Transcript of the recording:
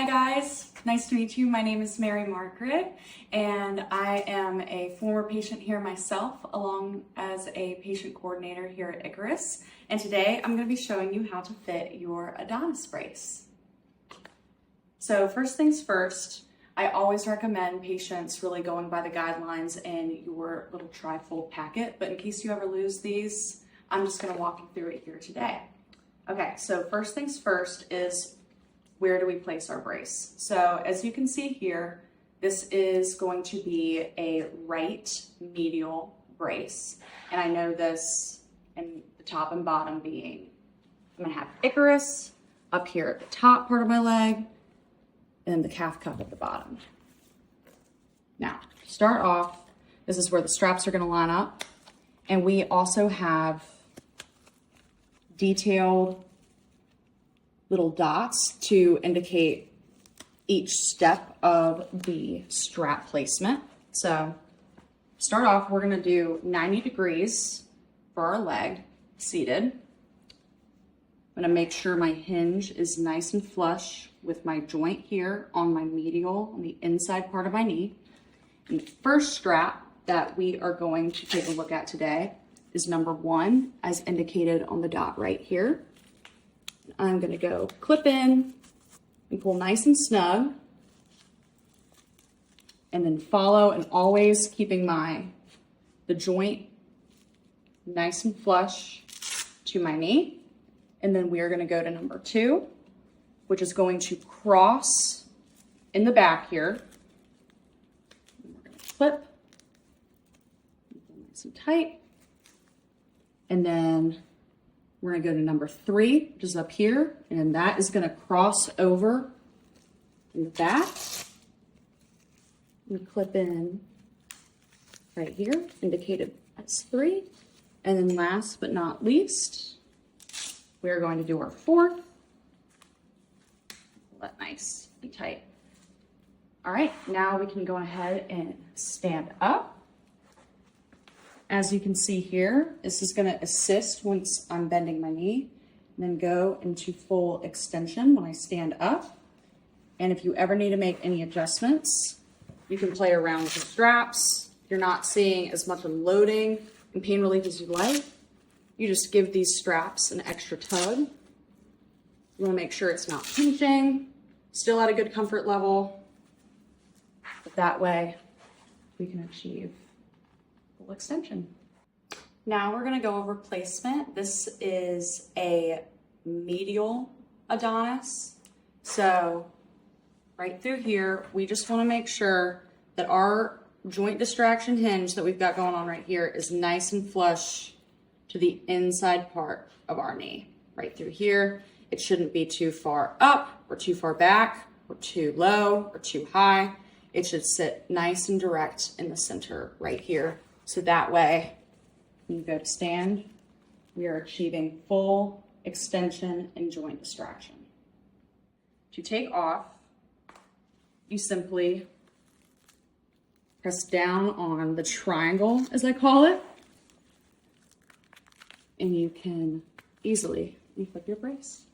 Hi guys, nice to meet you. My name is Mary Margaret and I am a former patient here myself along as a patient coordinator here at Icarus. And today I'm going to be showing you how to fit your Adonis brace. So first things first, I always recommend patients really going by the guidelines in your little trifold packet, but in case you ever lose these, I'm just going to walk you through it here today. Okay, so first things first is where do we place our brace? So as you can see here, this is going to be a right medial brace. And I know this in the top and bottom being, I'm gonna have Icarus up here at the top part of my leg and the calf cup at the bottom. Now, to start off, this is where the straps are gonna line up. And we also have detailed little dots to indicate each step of the strap placement. So start off, we're gonna do 90 degrees for our leg seated. I'm gonna make sure my hinge is nice and flush with my joint here on my medial, on the inside part of my knee. And the first strap that we are going to take a look at today is number 1, as indicated on the dot right here. I'm gonna go clip in and pull nice and snug, and then follow, and always keeping the joint nice and flush to my knee. And then we are gonna go to number 2, which is going to cross in the back here. And we're gonna clip, nice and tight, and then we're gonna go to number 3, which is up here, and that is gonna cross over in the back. We clip in right here, indicated as 3. And then last but not least, we're going to do our 4th. Pull that nice and tight. All right, now we can go ahead and stand up. As you can see here, this is going to assist once I'm bending my knee, and then go into full extension when I stand up. And if you ever need to make any adjustments, you can play around with the straps. If you're not seeing as much loading and pain relief as you like, you just give these straps an extra tug. You want to make sure it's not pinching, still at a good comfort level, but that way we can achieve full extension. Now we're going to go over placement. This is a medial Adonis. So right through here, we just want to make sure that our joint distraction hinge that we've got going on right here is nice and flush to the inside part of our knee. Right through here, it shouldn't be too far up or too far back or too low or too high. It should sit nice and direct in the center right here. So that way, when you go to stand, we are achieving full extension and joint distraction. To take off, you simply press down on the triangle, as I call it, and you can easily unclip your brace.